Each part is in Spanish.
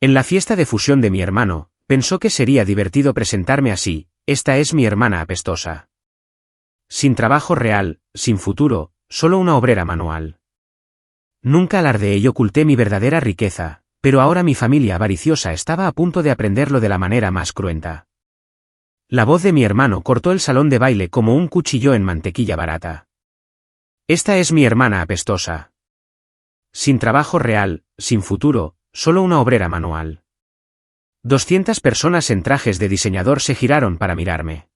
En la fiesta de fusión de mi hermano, pensó que sería divertido presentarme así: esta es mi hermana apestosa. Sin trabajo real, sin futuro, solo una obrera manual. Nunca alardeé y oculté mi verdadera riqueza, pero ahora mi familia avariciosa estaba a punto de aprenderlo de la manera más cruenta. La voz de mi hermano cortó el salón de baile como un cuchillo en mantequilla barata. Esta es mi hermana apestosa. Sin trabajo real, sin futuro, solo una obrera manual. 200 personas en trajes de diseñador se giraron para mirarme.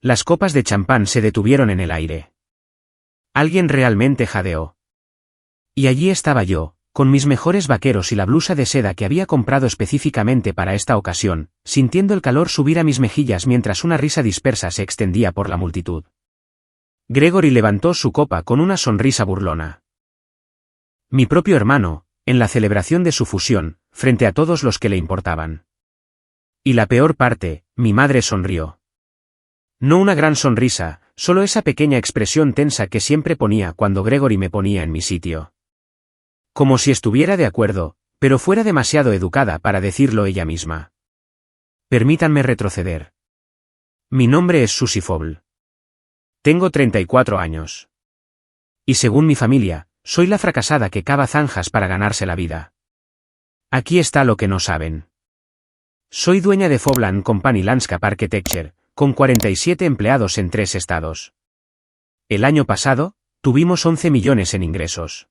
Las copas de champán se detuvieron en el aire. Alguien realmente jadeó. Y allí estaba yo, con mis mejores vaqueros y la blusa de seda que había comprado específicamente para esta ocasión, sintiendo el calor subir a mis mejillas mientras una risa dispersa se extendía por la multitud. Gregory levantó su copa con una sonrisa burlona. Mi propio hermano, en la celebración de su fusión, frente a todos los que le importaban. Y la peor parte, mi madre sonrió. No una gran sonrisa, solo esa pequeña expresión tensa que siempre ponía cuando Gregory me ponía en mi sitio. Como si estuviera de acuerdo, pero fuera demasiado educada para decirlo ella misma. Permítanme retroceder. Mi nombre es Susie Foble. Tengo 34 años. Y según mi familia, soy la fracasada que cava zanjas para ganarse la vida. Aquí está lo que no saben. Soy dueña de Foble & Company Landscape Architecture, con 47 empleados en 3 estados. El año pasado, tuvimos 11 millones en ingresos.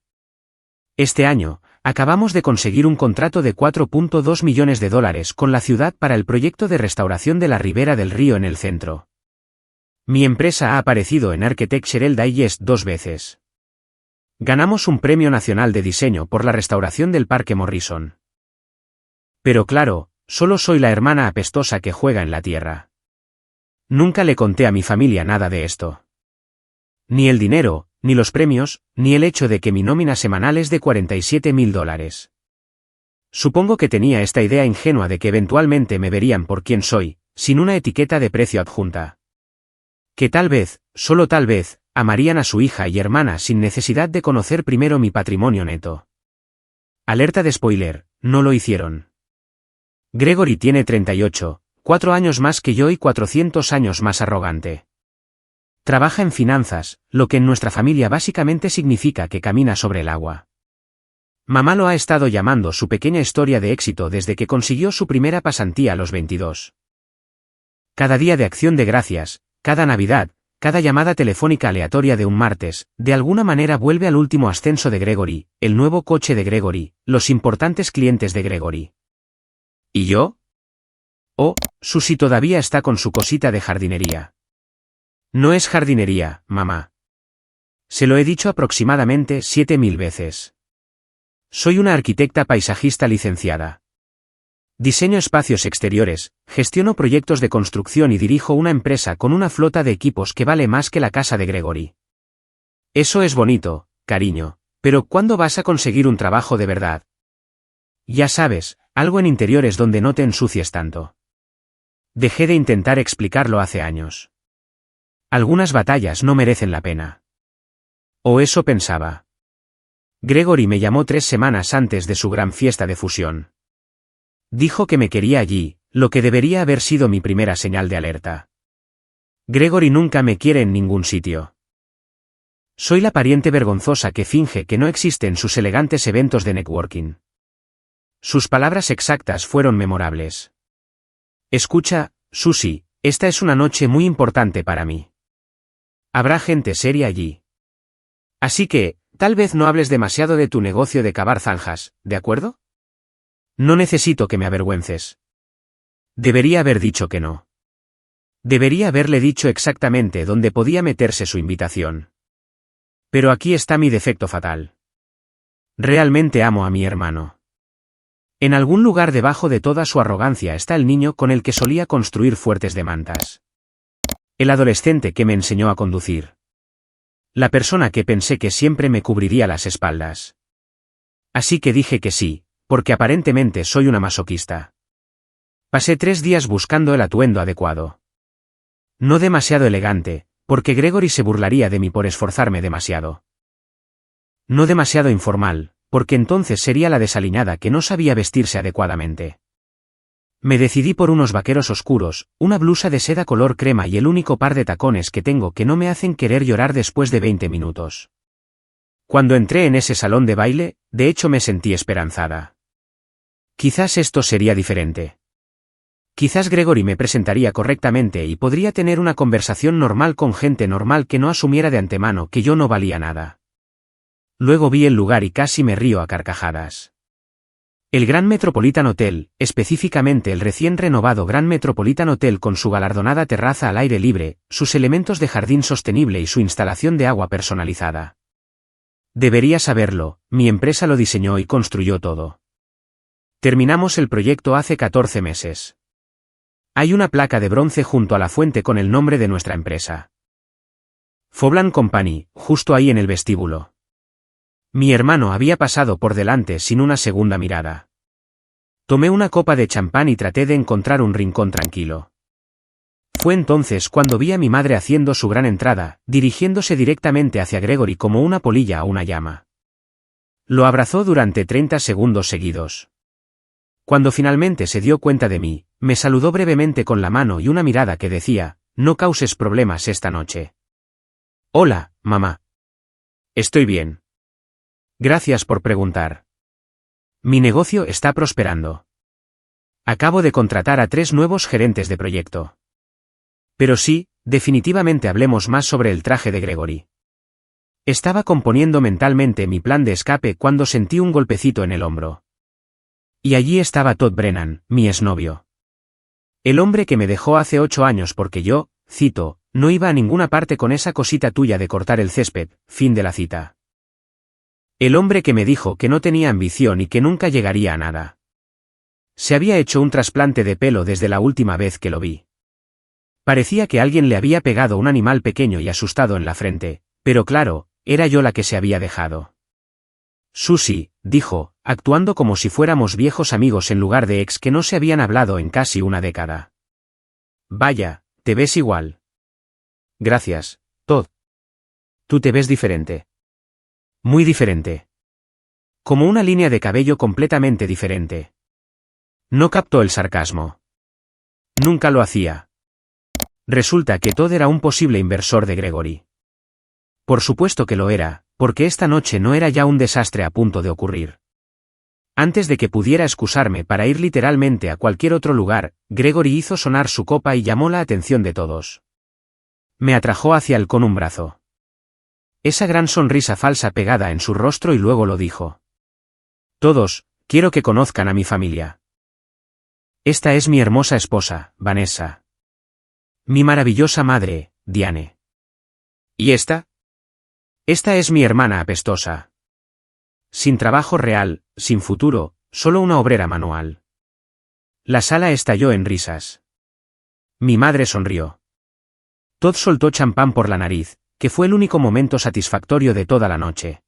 Este año, acabamos de conseguir un contrato de $4.2 millones con la ciudad para el proyecto de restauración de la ribera del río en el centro. Mi empresa ha aparecido en Architectural Digest 2 veces. Ganamos un premio nacional de diseño por la restauración del Parque Morrison. Pero claro, solo soy la hermana apestosa que juega en la tierra. Nunca le conté a mi familia nada de esto. Ni el dinero, ni los premios, ni el hecho de que mi nómina semanal es de $47,000. Supongo que tenía esta idea ingenua de que eventualmente me verían por quien soy, sin una etiqueta de precio adjunta. Que tal vez, solo tal vez, amarían a su hija y hermana sin necesidad de conocer primero mi patrimonio neto. Alerta de spoiler, no lo hicieron. Gregory tiene 38, 4 años más que yo y 400 años más arrogante. Trabaja en finanzas, lo que en nuestra familia básicamente significa que camina sobre el agua. Mamá lo ha estado llamando su pequeña historia de éxito desde que consiguió su primera pasantía a los 22. Cada día de acción de gracias, cada Navidad, cada llamada telefónica aleatoria de un martes, de alguna manera vuelve al último ascenso de Gregory, el nuevo coche de Gregory, los importantes clientes de Gregory. ¿Y yo? Oh, Susie todavía está con su cosita de jardinería. No es jardinería, mamá. Se lo he dicho aproximadamente 7,000 veces. Soy una arquitecta paisajista licenciada. Diseño espacios exteriores, gestiono proyectos de construcción y dirijo una empresa con una flota de equipos que vale más que la casa de Gregory. Eso es bonito, cariño, pero ¿cuándo vas a conseguir un trabajo de verdad? Ya sabes, algo en interiores donde no te ensucies tanto. Dejé de intentar explicarlo hace años. Algunas batallas no merecen la pena. O eso pensaba. Gregory me llamó 3 semanas antes de su gran fiesta de fusión. Dijo que me quería allí, lo que debería haber sido mi primera señal de alerta. Gregory nunca me quiere en ningún sitio. Soy la pariente vergonzosa que finge que no existe en sus elegantes eventos de networking. Sus palabras exactas fueron memorables. Escucha, Susie, esta es una noche muy importante para mí. Habrá gente seria allí. Así que, tal vez no hables demasiado de tu negocio de cavar zanjas, ¿de acuerdo? No necesito que me avergüences. Debería haber dicho que no. Debería haberle dicho exactamente dónde podía meterse su invitación. Pero aquí está mi defecto fatal. Realmente amo a mi hermano. En algún lugar debajo de toda su arrogancia está el niño con el que solía construir fuertes de mantas. El adolescente que me enseñó a conducir. La persona que pensé que siempre me cubriría las espaldas. Así que dije que sí, porque aparentemente soy una masoquista. Pasé 3 días buscando el atuendo adecuado. No demasiado elegante, porque Gregory se burlaría de mí por esforzarme demasiado. No demasiado informal, porque entonces sería la desaliñada que no sabía vestirse adecuadamente. Me decidí por unos vaqueros oscuros, una blusa de seda color crema y el único par de tacones que tengo que no me hacen querer llorar después de 20 minutos. Cuando entré en ese salón de baile, de hecho me sentí esperanzada. Quizás esto sería diferente. Quizás Gregory me presentaría correctamente y podría tener una conversación normal con gente normal que no asumiera de antemano que yo no valía nada. Luego vi el lugar y casi me río a carcajadas. El Grand Metropolitan Hotel, específicamente el recién renovado Grand Metropolitan Hotel con su galardonada terraza al aire libre, sus elementos de jardín sostenible y su instalación de agua personalizada. Debería saberlo, mi empresa lo diseñó y construyó todo. Terminamos el proyecto hace 14 meses. Hay una placa de bronce junto a la fuente con el nombre de nuestra empresa. Foblan Company, justo ahí en el vestíbulo. Mi hermano había pasado por delante sin una segunda mirada. Tomé una copa de champán y traté de encontrar un rincón tranquilo. Fue entonces cuando vi a mi madre haciendo su gran entrada, dirigiéndose directamente hacia Gregory como una polilla a una llama. Lo abrazó durante 30 segundos seguidos. Cuando finalmente se dio cuenta de mí, me saludó brevemente con la mano y una mirada que decía, no causes problemas esta noche. Hola, mamá. Estoy bien. Gracias por preguntar. Mi negocio está prosperando. Acabo de contratar a 3 nuevos gerentes de proyecto. Pero sí, definitivamente hablemos más sobre el traje de Gregory. Estaba componiendo mentalmente mi plan de escape cuando sentí un golpecito en el hombro. Y allí estaba Todd Brennan, mi exnovio. El hombre que me dejó hace 8 años porque yo, cito, no iba a ninguna parte con esa cosita tuya de cortar el césped, fin de la cita. El hombre que me dijo que no tenía ambición y que nunca llegaría a nada. Se había hecho un trasplante de pelo desde la última vez que lo vi. Parecía que alguien le había pegado un animal pequeño y asustado en la frente, pero claro, era yo la que se había dejado. Susie, dijo, actuando como si fuéramos viejos amigos en lugar de ex que no se habían hablado en casi una década. Vaya, te ves igual. Gracias, Todd. Tú te ves diferente. Muy diferente. Como una línea de cabello completamente diferente. No captó el sarcasmo. Nunca lo hacía. Resulta que Todd era un posible inversor de Gregory. Por supuesto que lo era, porque esta noche no era ya un desastre a punto de ocurrir. Antes de que pudiera excusarme para ir literalmente a cualquier otro lugar, Gregory hizo sonar su copa y llamó la atención de todos. Me atrajo hacia él con un brazo. Esa gran sonrisa falsa pegada en su rostro y luego lo dijo. Todos, quiero que conozcan a mi familia. Esta es mi hermosa esposa, Vanessa. Mi maravillosa madre, Diane. ¿Y esta? Esta es mi hermana apestosa. Sin trabajo real, sin futuro, solo una obrera manual. La sala estalló en risas. Mi madre sonrió. Todd soltó champán por la nariz, que fue el único momento satisfactorio de toda la noche.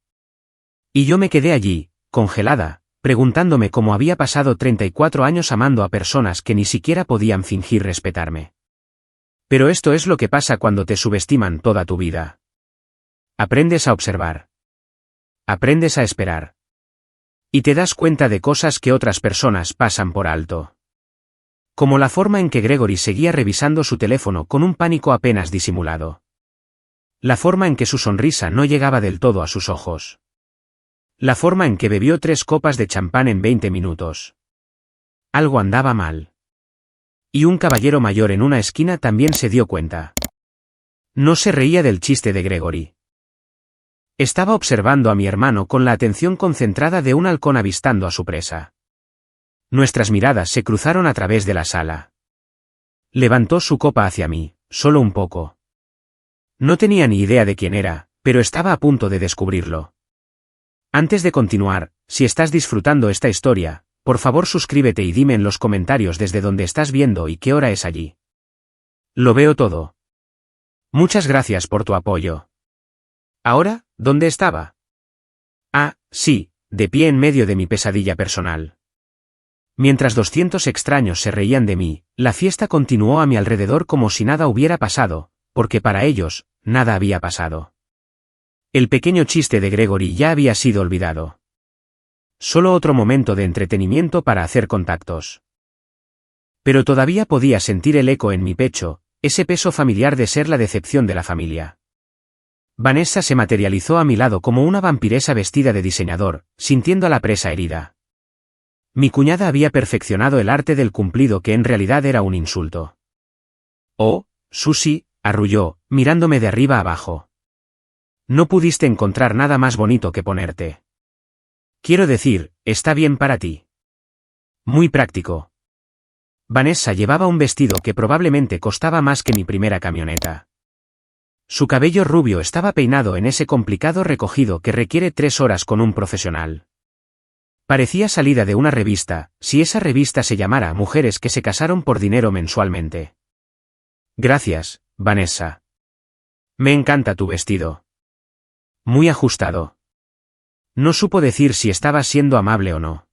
Y yo me quedé allí, congelada, preguntándome cómo había pasado 34 años amando a personas que ni siquiera podían fingir respetarme. Pero esto es lo que pasa cuando te subestiman toda tu vida. Aprendes a observar. Aprendes a esperar. Y te das cuenta de cosas que otras personas pasan por alto. Como la forma en que Gregory seguía revisando su teléfono con un pánico apenas disimulado. La forma en que su sonrisa no llegaba del todo a sus ojos. La forma en que bebió 3 copas de champán en 20 minutos. Algo andaba mal. Y un caballero mayor en una esquina también se dio cuenta. No se reía del chiste de Gregory. Estaba observando a mi hermano con la atención concentrada de un halcón avistando a su presa. Nuestras miradas se cruzaron a través de la sala. Levantó su copa hacia mí, solo un poco. No tenía ni idea de quién era, pero estaba a punto de descubrirlo. Antes de continuar, si estás disfrutando esta historia, por favor suscríbete y dime en los comentarios desde dónde estás viendo y qué hora es allí. Lo veo todo. Muchas gracias por tu apoyo. Ahora, ¿dónde estaba? Ah, sí, de pie en medio de mi pesadilla personal. Mientras 200 extraños se reían de mí, la fiesta continuó a mi alrededor como si nada hubiera pasado, porque para ellos, nada había pasado. El pequeño chiste de Gregory ya había sido olvidado. Solo otro momento de entretenimiento para hacer contactos. Pero todavía podía sentir el eco en mi pecho, ese peso familiar de ser la decepción de la familia. Vanessa se materializó a mi lado como una vampiresa vestida de diseñador, sintiendo a la presa herida. Mi cuñada había perfeccionado el arte del cumplido que en realidad era un insulto. «Oh, Susie», arrulló, mirándome de arriba abajo. «No pudiste encontrar nada más bonito que ponerte. Quiero decir, está bien para ti. Muy práctico». Vanessa llevaba un vestido que probablemente costaba más que mi primera camioneta. Su cabello rubio estaba peinado en ese complicado recogido que requiere 3 horas con un profesional. Parecía salida de una revista, si esa revista se llamara Mujeres que se casaron por dinero mensualmente. «Gracias, Vanessa. Me encanta tu vestido. Muy ajustado». No supo decir si estaba siendo amable o no.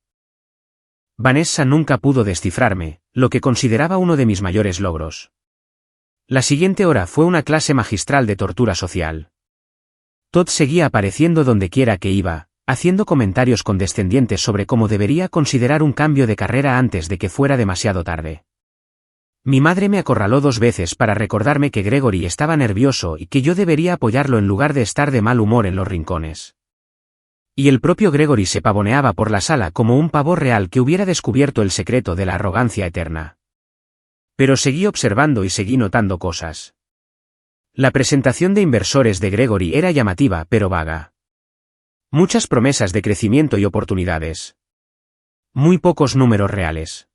Vanessa nunca pudo descifrarme, lo que consideraba uno de mis mayores logros. La siguiente hora fue una clase magistral de tortura social. Todd seguía apareciendo donde quiera que iba, haciendo comentarios condescendientes sobre cómo debería considerar un cambio de carrera antes de que fuera demasiado tarde. Mi madre me acorraló 2 veces para recordarme que Gregory estaba nervioso y que yo debería apoyarlo en lugar de estar de mal humor en los rincones. Y el propio Gregory se pavoneaba por la sala como un pavo real que hubiera descubierto el secreto de la arrogancia eterna. Pero seguí observando y seguí notando cosas. La presentación de inversores de Gregory era llamativa pero vaga. Muchas promesas de crecimiento y oportunidades. Muy pocos números reales.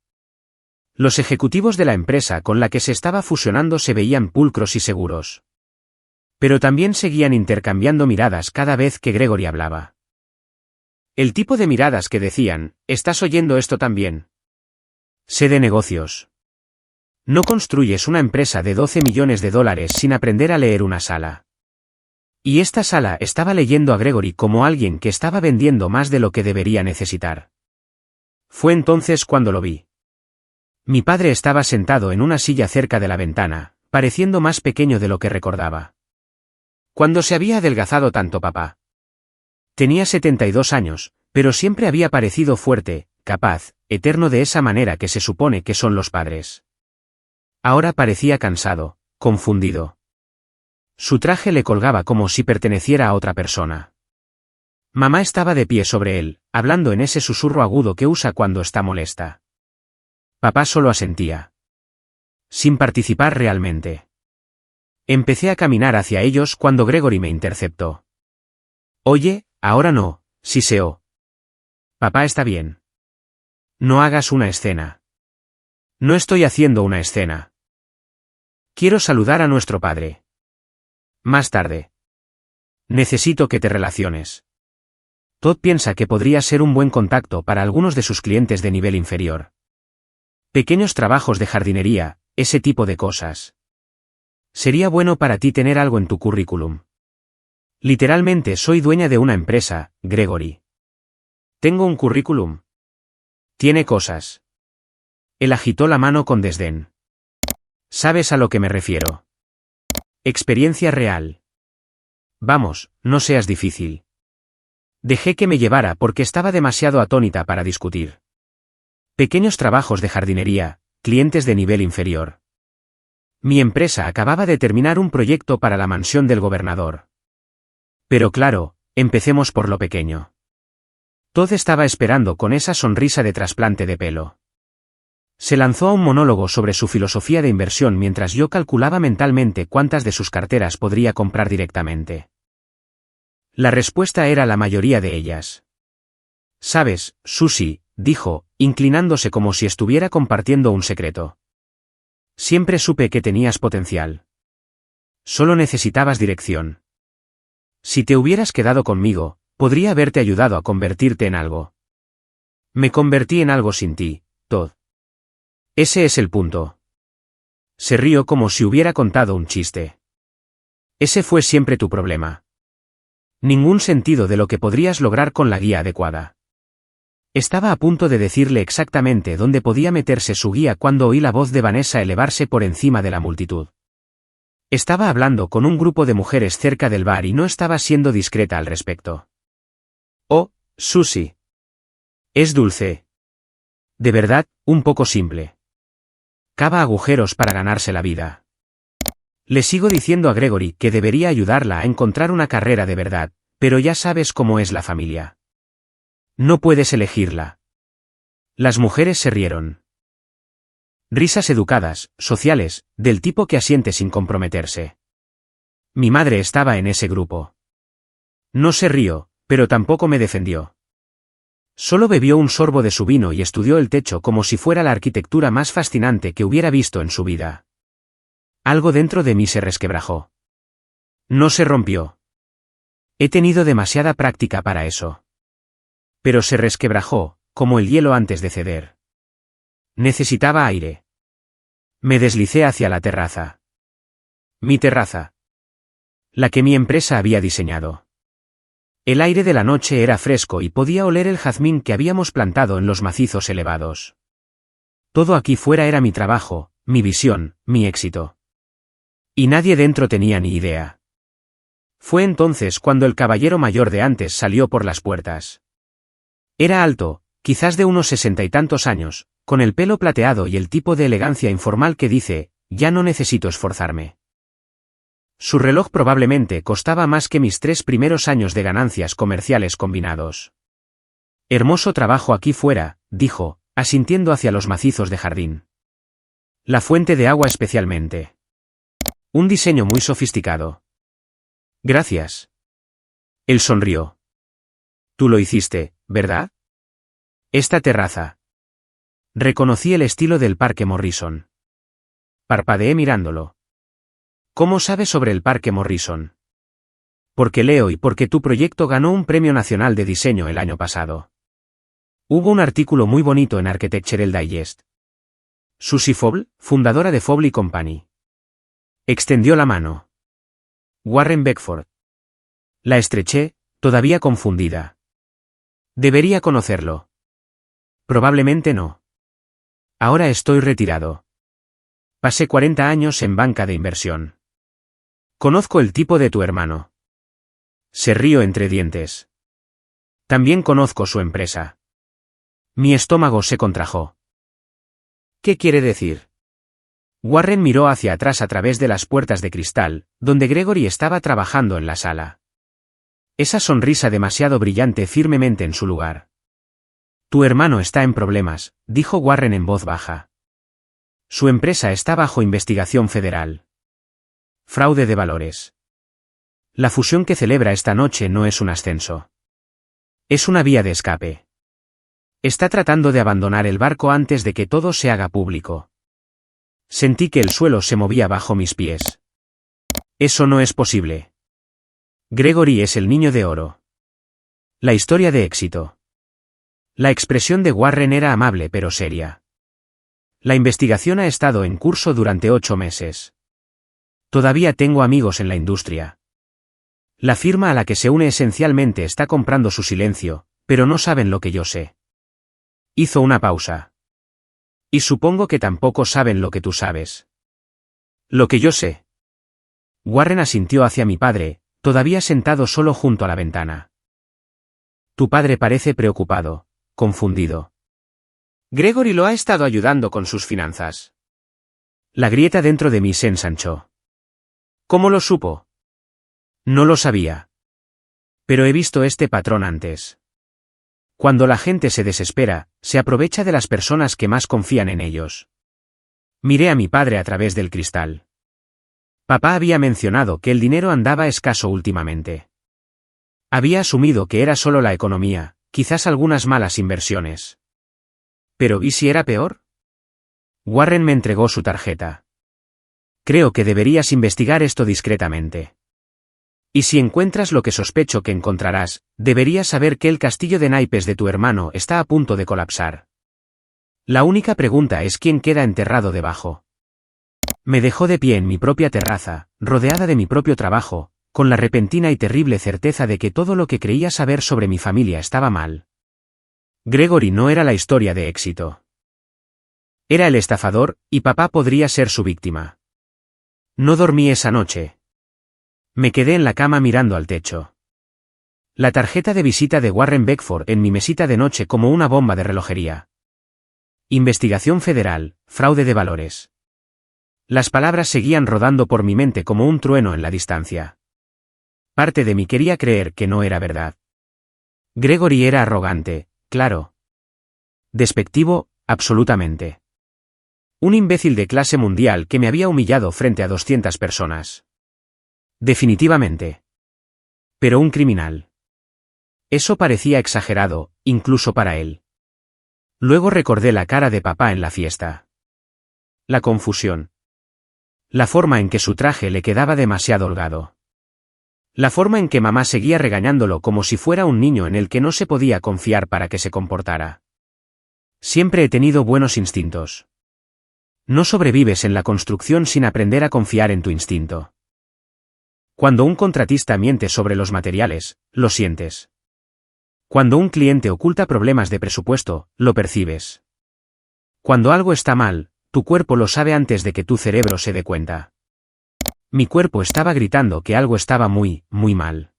Los ejecutivos de la empresa con la que se estaba fusionando se veían pulcros y seguros. Pero también seguían intercambiando miradas cada vez que Gregory hablaba. El tipo de miradas que decían, ¿estás oyendo esto también? Sé de negocios. No construyes una empresa de $12 millones sin aprender a leer una sala. Y esta sala estaba leyendo a Gregory como alguien que estaba vendiendo más de lo que debería necesitar. Fue entonces cuando lo vi. Mi padre estaba sentado en una silla cerca de la ventana, pareciendo más pequeño de lo que recordaba. ¿Cuándo se había adelgazado tanto papá? Tenía 72 años, pero siempre había parecido fuerte, capaz, eterno de esa manera que se supone que son los padres. Ahora parecía cansado, confundido. Su traje le colgaba como si perteneciera a otra persona. Mamá estaba de pie sobre él, hablando en ese susurro agudo que usa cuando está molesta. Papá solo asentía. Sin participar realmente. Empecé a caminar hacia ellos cuando Gregory me interceptó. Oye, ahora no, siseó. Papá está bien. No hagas una escena. No estoy haciendo una escena. Quiero saludar a nuestro padre. Más tarde. Necesito que te relaciones. Todd piensa que podría ser un buen contacto para algunos de sus clientes de nivel inferior. Pequeños trabajos de jardinería, ese tipo de cosas. Sería bueno para ti tener algo en tu currículum. Literalmente soy dueña de una empresa, Gregory. Tengo un currículum. Tiene cosas. Él agitó la mano con desdén. ¿Sabes a lo que me refiero? Experiencia real. Vamos, no seas difícil. Dejé que me llevara porque estaba demasiado atónita para discutir. Pequeños trabajos de jardinería, clientes de nivel inferior. Mi empresa acababa de terminar un proyecto para la mansión del gobernador. Pero claro, empecemos por lo pequeño. Todd estaba esperando con esa sonrisa de trasplante de pelo. Se lanzó a un monólogo sobre su filosofía de inversión mientras yo calculaba mentalmente cuántas de sus carteras podría comprar directamente. La respuesta era la mayoría de ellas. «Sabes, Susie», dijo, inclinándose como si estuviera compartiendo un secreto. «Siempre supe que tenías potencial. Solo necesitabas dirección. Si te hubieras quedado conmigo, podría haberte ayudado a convertirte en algo. Me convertí en algo sin ti, Todd. Ese es el punto». Se rió como si hubiera contado un chiste. «Ese fue siempre tu problema. Ningún sentido de lo que podrías lograr con la guía adecuada». Estaba a punto de decirle exactamente dónde podía meterse su guía cuando oí la voz de Vanessa elevarse por encima de la multitud. Estaba hablando con un grupo de mujeres cerca del bar y no estaba siendo discreta al respecto. «Oh, Susie. Es dulce. De verdad, un poco simple. Cava agujeros para ganarse la vida. Le sigo diciendo a Gregory que debería ayudarla a encontrar una carrera de verdad, pero ya sabes cómo es la familia. No puedes elegirla. Las mujeres se rieron. Risas educadas, sociales, del tipo que asiente sin comprometerse. Mi madre estaba en ese grupo. No se rió, pero tampoco me defendió. Solo bebió un sorbo de su vino y estudió el techo como si fuera la arquitectura más fascinante que hubiera visto en su vida. Algo dentro de mí se resquebrajó. No se rompió. He tenido demasiada práctica para eso. Pero se resquebrajó, como el hielo antes de ceder. Necesitaba aire. Me deslicé hacia la terraza. Mi terraza. La que mi empresa había diseñado. El aire de la noche era fresco y podía oler el jazmín que habíamos plantado en los macizos elevados. Todo aquí fuera era mi trabajo, mi visión, mi éxito. Y nadie dentro tenía ni idea. Fue entonces cuando el caballero mayor de antes salió por las puertas. Era alto, quizás de unos 60 y tantos años, con el pelo plateado y el tipo de elegancia informal que dice, ya no necesito esforzarme. Su reloj probablemente costaba más que mis 3 primeros años de ganancias comerciales combinados. Hermoso trabajo aquí fuera, dijo, asintiendo hacia los macizos de jardín. La fuente de agua especialmente. Un diseño muy sofisticado. Gracias. Él sonrió. Tú lo hiciste, ¿verdad? Esta terraza. Reconocí el estilo del Parque Morrison. Parpadeé mirándolo. ¿Cómo sabes sobre el Parque Morrison? Porque leo y porque tu proyecto ganó un premio nacional de diseño el año pasado. Hubo un artículo muy bonito en Architectural Digest. Susie Foble, fundadora de Foble Company. Extendió la mano. Warren Beckford. La estreché, todavía confundida. Debería conocerlo. Probablemente no. Ahora estoy retirado. Pasé 40 años en banca de inversión. Conozco el tipo de tu hermano. Se rió entre dientes. También conozco su empresa. Mi estómago se contrajo. ¿Qué quiere decir? Warren miró hacia atrás a través de las puertas de cristal, donde Gregory estaba trabajando en la sala. Esa sonrisa demasiado brillante firmemente en su lugar. Tu hermano está en problemas, dijo Warren en voz baja. Su empresa está bajo investigación federal. Fraude de valores. La fusión que celebra esta noche no es un ascenso. Es una vía de escape. Está tratando de abandonar el barco antes de que todo se haga público. Sentí que el suelo se movía bajo mis pies. Eso no es posible. Gregory es el niño de oro. La historia de éxito. La expresión de Warren era amable pero seria. La investigación ha estado en curso durante 8 meses. Todavía tengo amigos en la industria. La firma a la que se une esencialmente está comprando su silencio, pero no saben lo que yo sé. Hizo una pausa. Y supongo que tampoco saben lo que tú sabes. Lo que yo sé. Warren asintió hacia mi padre, todavía sentado solo junto a la ventana. Tu padre parece preocupado, confundido. Gregory lo ha estado ayudando con sus finanzas. La grieta dentro de mí se ensanchó. ¿Cómo lo supo? No lo sabía. Pero he visto este patrón antes. Cuando la gente se desespera, se aprovecha de las personas que más confían en ellos. Miré a mi padre a través del cristal. Papá había mencionado que el dinero andaba escaso últimamente. Había asumido que era solo la economía, quizás algunas malas inversiones. ¿Pero y si era peor? Warren me entregó su tarjeta. Creo que deberías investigar esto discretamente. Y si encuentras lo que sospecho que encontrarás, deberías saber que el castillo de naipes de tu hermano está a punto de colapsar. La única pregunta es quién queda enterrado debajo. Me dejó de pie en mi propia terraza, rodeada de mi propio trabajo, con la repentina y terrible certeza de que todo lo que creía saber sobre mi familia estaba mal. Gregory no era la historia de éxito. Era el estafador, y papá podría ser su víctima. No dormí esa noche. Me quedé en la cama mirando al techo. La tarjeta de visita de Warren Beckford en mi mesita de noche como una bomba de relojería. Investigación federal, fraude de valores. Las palabras seguían rodando por mi mente como un trueno en la distancia. Parte de mí quería creer que no era verdad. Gregory era arrogante, claro. Despectivo, absolutamente. Un imbécil de clase mundial que me había humillado frente a 200 personas. Definitivamente. Pero un criminal. Eso parecía exagerado, incluso para él. Luego recordé la cara de papá en la fiesta. La confusión. La forma en que su traje le quedaba demasiado holgado. La forma en que mamá seguía regañándolo como si fuera un niño en el que no se podía confiar para que se comportara. Siempre he tenido buenos instintos. No sobrevives en la construcción sin aprender a confiar en tu instinto. Cuando un contratista miente sobre los materiales, lo sientes. Cuando un cliente oculta problemas de presupuesto, lo percibes. Cuando algo está mal, tu cuerpo lo sabe antes de que tu cerebro se dé cuenta. Mi cuerpo estaba gritando que algo estaba muy, muy mal.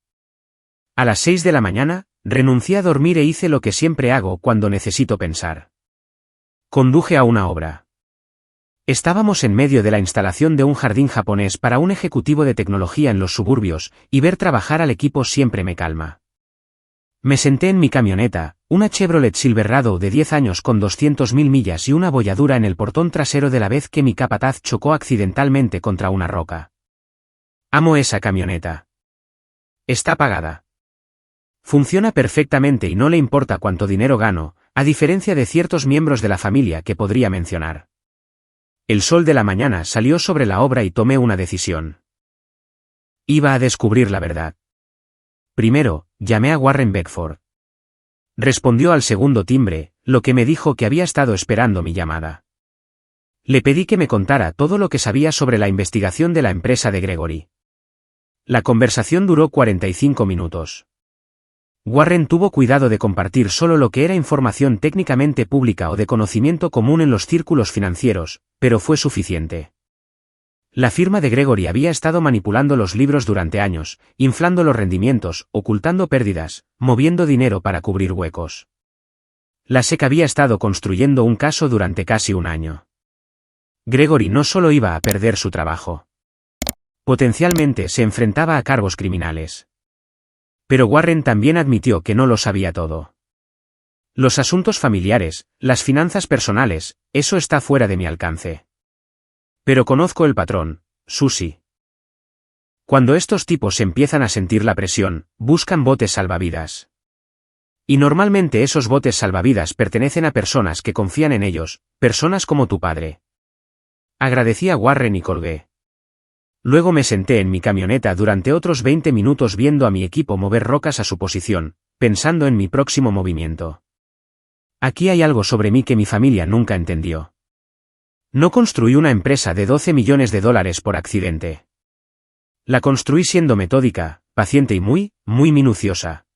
A las 6 de la mañana, renuncié a dormir e hice lo que siempre hago cuando necesito pensar. Conduje a una obra. Estábamos en medio de la instalación de un jardín japonés para un ejecutivo de tecnología en los suburbios, y ver trabajar al equipo siempre me calma. Me senté en mi camioneta, una Chevrolet Silverado de 10 años con 200.000 millas y una bolladura en el portón trasero de la vez que mi capataz chocó accidentalmente contra una roca. Amo esa camioneta. Está pagada. Funciona perfectamente y no le importa cuánto dinero gano, a diferencia de ciertos miembros de la familia que podría mencionar. El sol de la mañana salió sobre la obra y tomé una decisión. Iba a descubrir la verdad. Primero, llamé a Warren Beckford. Respondió al segundo timbre, lo que me dijo que había estado esperando mi llamada. Le pedí que me contara todo lo que sabía sobre la investigación de la empresa de Gregory. La conversación duró 45 minutos. Warren tuvo cuidado de compartir solo lo que era información técnicamente pública o de conocimiento común en los círculos financieros, pero fue suficiente. La firma de Gregory había estado manipulando los libros durante años, inflando los rendimientos, ocultando pérdidas, moviendo dinero para cubrir huecos. La SEC había estado construyendo un caso durante casi un año. Gregory no solo iba a perder su trabajo. Potencialmente se enfrentaba a cargos criminales. Pero Warren también admitió que no lo sabía todo. Los asuntos familiares, las finanzas personales, eso está fuera de mi alcance. Pero conozco el patrón, Susie. Cuando estos tipos empiezan a sentir la presión, buscan botes salvavidas. Y normalmente esos botes salvavidas pertenecen a personas que confían en ellos, personas como tu padre. Agradecí a Warren y colgué. Luego me senté en mi camioneta durante otros 20 minutos viendo a mi equipo mover rocas a su posición, pensando en mi próximo movimiento. Aquí hay algo sobre mí que mi familia nunca entendió. No construí una empresa de $12 millones por accidente. La construí siendo metódica, paciente y muy, muy minuciosa.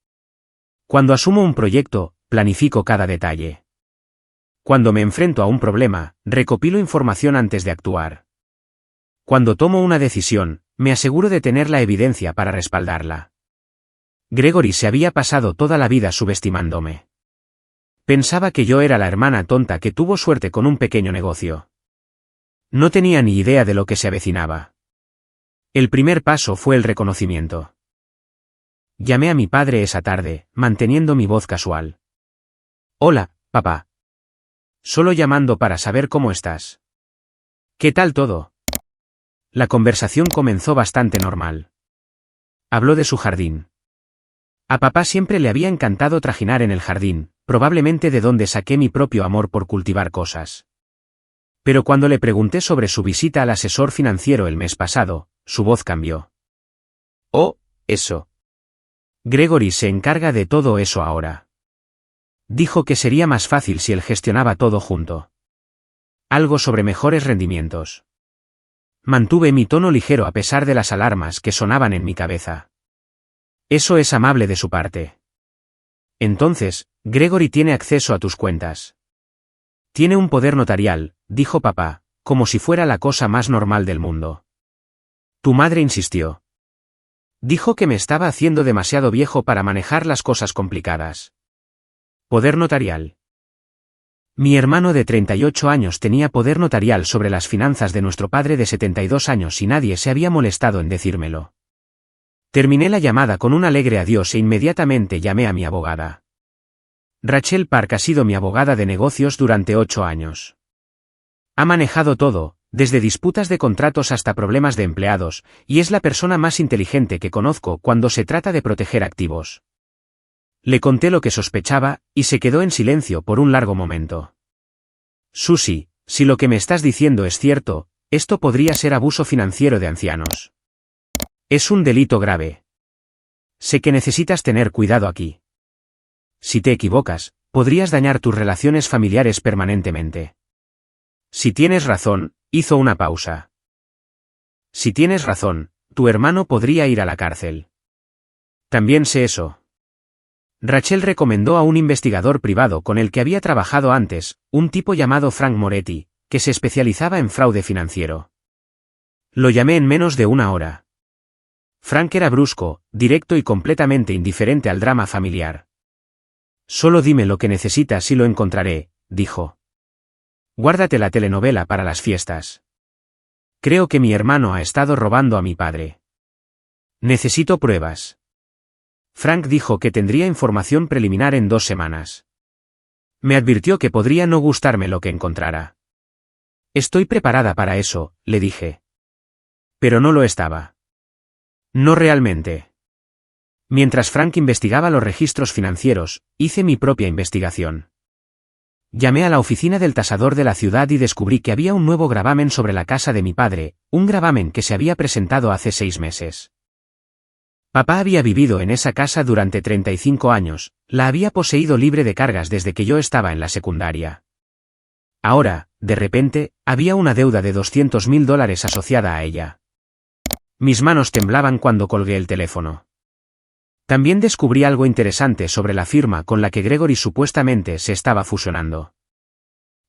Cuando asumo un proyecto, planifico cada detalle. Cuando me enfrento a un problema, recopilo información antes de actuar. Cuando tomo una decisión, me aseguro de tener la evidencia para respaldarla. Gregory se había pasado toda la vida subestimándome. Pensaba que yo era la hermana tonta que tuvo suerte con un pequeño negocio. No tenía ni idea de lo que se avecinaba. El primer paso fue el reconocimiento. Llamé a mi padre esa tarde, manteniendo mi voz casual. Hola, papá. Solo llamando para saber cómo estás. ¿Qué tal todo? La conversación comenzó bastante normal. Habló de su jardín. A papá siempre le había encantado trajinar en el jardín, probablemente de donde saqué mi propio amor por cultivar cosas. Pero cuando le pregunté sobre su visita al asesor financiero el mes pasado, su voz cambió. Oh, eso. Gregory se encarga de todo eso ahora. Dijo que sería más fácil si él gestionaba todo junto. Algo sobre mejores rendimientos. Mantuve mi tono ligero a pesar de las alarmas que sonaban en mi cabeza. Eso es amable de su parte. Entonces, Gregory tiene acceso a tus cuentas. Tiene un poder notarial, dijo papá, como si fuera la cosa más normal del mundo. Tu madre insistió. Dijo que me estaba haciendo demasiado viejo para manejar las cosas complicadas. Poder notarial. Mi hermano de 38 años tenía poder notarial sobre las finanzas de nuestro padre de 72 años y nadie se había molestado en decírmelo. Terminé la llamada con un alegre adiós e inmediatamente llamé a mi abogada. Rachel Park ha sido mi abogada de negocios durante 8 años. Ha manejado todo, desde disputas de contratos hasta problemas de empleados, y es la persona más inteligente que conozco cuando se trata de proteger activos. Le conté lo que sospechaba, y se quedó en silencio por un largo momento. Susie, si lo que me estás diciendo es cierto, esto podría ser abuso financiero de ancianos. Es un delito grave. Sé que necesitas tener cuidado aquí. Si te equivocas, podrías dañar tus relaciones familiares permanentemente. Si tienes razón, hizo una pausa. Si tienes razón, tu hermano podría ir a la cárcel. También sé eso. Rachel recomendó a un investigador privado con el que había trabajado antes, un tipo llamado Frank Moretti, que se especializaba en fraude financiero. Lo llamé en menos de una hora. Frank era brusco, directo y completamente indiferente al drama familiar. Solo dime lo que necesitas y lo encontraré, dijo. Guárdate la telenovela para las fiestas. Creo que mi hermano ha estado robando a mi padre. Necesito pruebas. Frank dijo que tendría información preliminar en 2 semanas. Me advirtió que podría no gustarme lo que encontrara. Estoy preparada para eso, le dije. Pero no lo estaba. No realmente. Mientras Frank investigaba los registros financieros, hice mi propia investigación. Llamé a la oficina del tasador de la ciudad y descubrí que había un nuevo gravamen sobre la casa de mi padre, un gravamen que se había presentado hace 6 meses. Papá había vivido en esa casa durante 35 años, la había poseído libre de cargas desde que yo estaba en la secundaria. Ahora, de repente, había una deuda de $200,000 asociada a ella. Mis manos temblaban cuando colgué el teléfono. También descubrí algo interesante sobre la firma con la que Gregory supuestamente se estaba fusionando.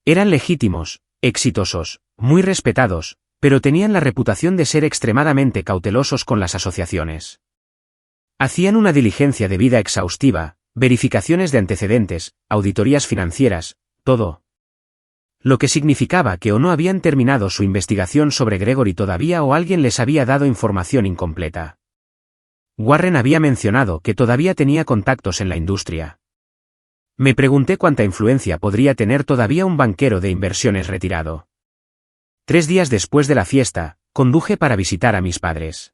Eran legítimos, exitosos, muy respetados, pero tenían la reputación de ser extremadamente cautelosos con las asociaciones. Hacían una diligencia de vida exhaustiva, verificaciones de antecedentes, auditorías financieras, todo. Lo que significaba que o no habían terminado su investigación sobre Gregory todavía o alguien les había dado información incompleta. Warren había mencionado que todavía tenía contactos en la industria. Me pregunté cuánta influencia podría tener todavía un banquero de inversiones retirado. 3 días después de la fiesta, conduje para visitar a mis padres.